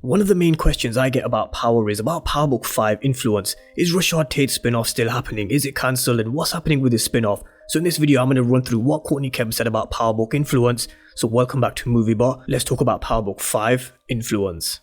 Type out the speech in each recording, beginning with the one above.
One of the main questions I get about Power is about Power Book 5 Influence. Is Rashad Tate's spin-off still happening? Is it cancelled? And what's happening with his spin-off? So in this video I'm going to run through what Courtney Kemp said about Power Book Influence. So welcome back to MovieBot. Let's talk about Power Book 5 Influence.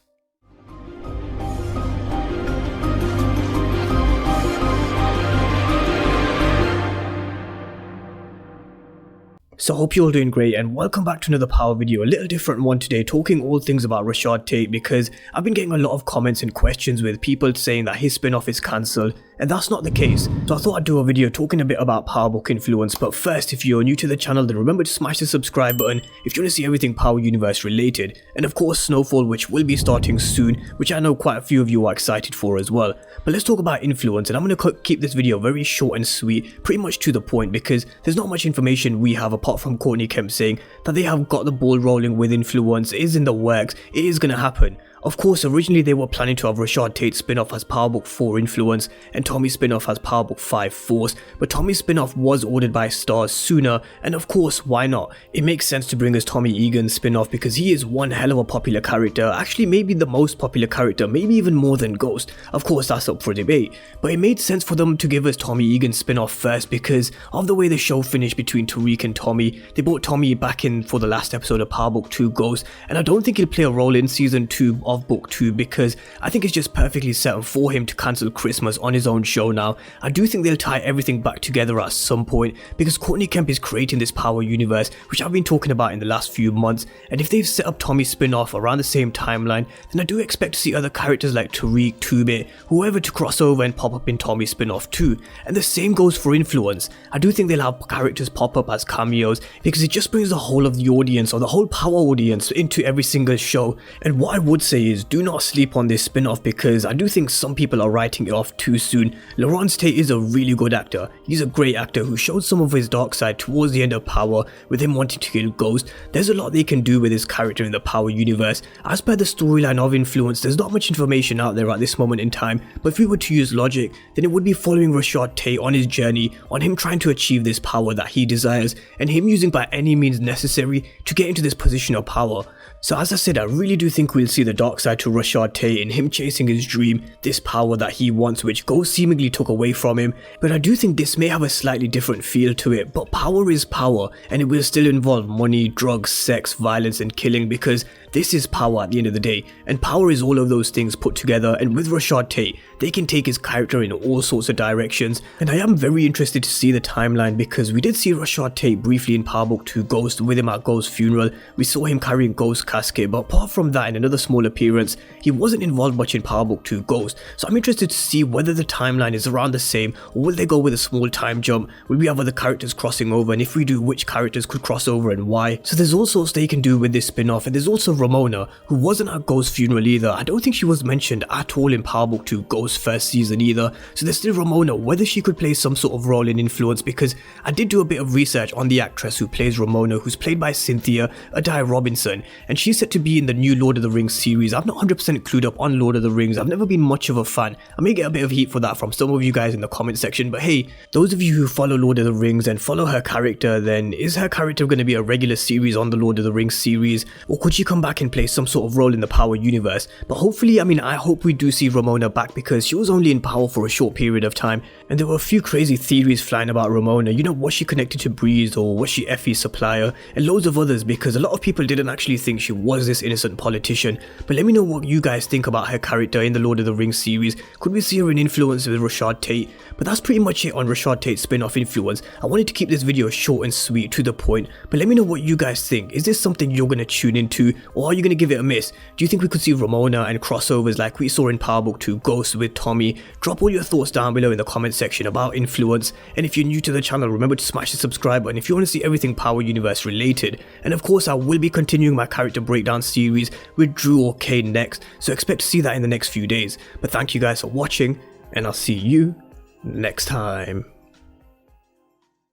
So I hope you're all doing great and welcome back to another Power video, a little different one today, talking all things about Rashad Tate because I've been getting a lot of comments and questions with people saying that his spin-off is cancelled, and that's not the case. So I thought I'd do a video talking a bit about Power Book Influence, but first, if you're new to the channel, then remember to smash the subscribe button if you want to see everything Power Universe related, and of course Snowfall, which will be starting soon, which I know quite a few of you are excited for as well. But let's talk about Influence, and I'm going to keep this video very short and sweet, pretty much to the point, because there's not much information we have apart from Courtney Kemp saying that they have got the ball rolling with Influence, it is in the works, it is going to happen. Of course, originally they were planning to have Rashad Tate's spin-off as Power Book 4 Influence and Tommy's spin-off as Power Book 5 Force, but Tommy's spin-off was ordered by Starz sooner, and of course, why not? It makes sense to bring us Tommy Egan's spin-off because he is one hell of a popular character, actually maybe the most popular character, maybe even more than Ghost. Of course, that's up for debate, but it made sense for them to give us Tommy Egan's spin-off first because of the way the show finished between Tariq and Tommy. They brought Tommy back in for the last episode of Power Book 2 Ghost, and I don't think he'll play a role in season 2 of Book 2 because I think it's just perfectly set up for him to cancel Christmas on his own show now. I do think they'll tie everything back together at some point because Courtney Kemp is creating this Power universe, which I've been talking about in the last few months, and if they've set up Tommy's spin-off around the same timeline, then I do expect to see other characters like Tariq, 2-Bit, whoever to cross over and pop up in Tommy's spin-off too. And the same goes for Influence. I do think they'll have characters pop up as cameos because it just brings the whole of the audience or the whole Power audience into every single show. And what I would say is do not sleep on this spin-off because I do think some people are writing it off too soon. Larenz Tate is a really good actor. He's a great actor who showed some of his dark side towards the end of Power with him wanting to kill Ghost. There's a lot they can do with his character in the Power universe. As per the storyline of Influence, there's not much information out there at this moment in time, but if we were to use logic, then it would be following Rashad Tate on his journey, on him trying to achieve this power that he desires, and him using by any means necessary to get into this position of power. So as I said, I really do think we'll see the dark side to Rashad Tate in him chasing his dream, this power that he wants which Ghost seemingly took away from him, but I do think this may have a slightly different feel to it. But power is power, and it will still involve money, drugs, sex, violence and killing because this is power at the end of the day, and power is all of those things put together, and with Rashad Tate, they can take his character in all sorts of directions, and I am very interested to see the timeline because we did see Rashad Tate briefly in Power Book 2 Ghost with him at Ghost's funeral. We saw him carrying Ghost's casket, but apart from that, in another small appearance, he wasn't involved much in Power Book 2 Ghost, so I'm interested to see whether the timeline is around the same, or will they go with a small time jump? Will we have other characters crossing over, and if we do, which characters could cross over and why? So there's all sorts they can do with this spin-off, and there's also Ramona, who wasn't at Ghost's funeral either. I don't think she was mentioned at all in Power Book 2 Ghost's first season either, so there's still Ramona, whether she could play some sort of role in Influence, because I did do a bit of research on the actress who plays Ramona, who's played by Cynthia Adai Robinson, and she's set to be in the new Lord of the Rings series. I'm not 100% clued up on Lord of the Rings. I've never been much of a fan. I may get a bit of heat for that from some of you guys in the comment section, but hey, those of you who follow Lord of the Rings and follow her character, then is her character going to be a regular series on the Lord of the Rings series, or could she come back and play some sort of role in the Power universe? But hopefully, I hope we do see Ramona back because she was only in Power for a short period of time, and there were a few crazy theories flying about Ramona. You know, was she connected to Breeze, or was she Effie's supplier, and loads of others, because a lot of people didn't actually think she was this innocent politician. But let me know what you guys think about her character in the Lord of the Rings series. Could we see her in Influence with Rashad Tate? But that's pretty much it on Rashad Tate's spin-off Influence. I wanted to keep this video short and sweet, to the point, but let me know what you guys think. Is this something you're going to tune into, or are you going to give it a miss? Do you think we could see Ramona and crossovers like we saw in Power Book 2 Ghost with Tommy? Drop all your thoughts down below in the comment section about Influence, and if you're new to the channel, remember to smash the subscribe button if you want to see everything Power Universe related. And of course, I will be continuing my character breakdown series with Drew or Kane next, so expect to see that in the next few days. But thank you guys for watching, and I'll see you next time.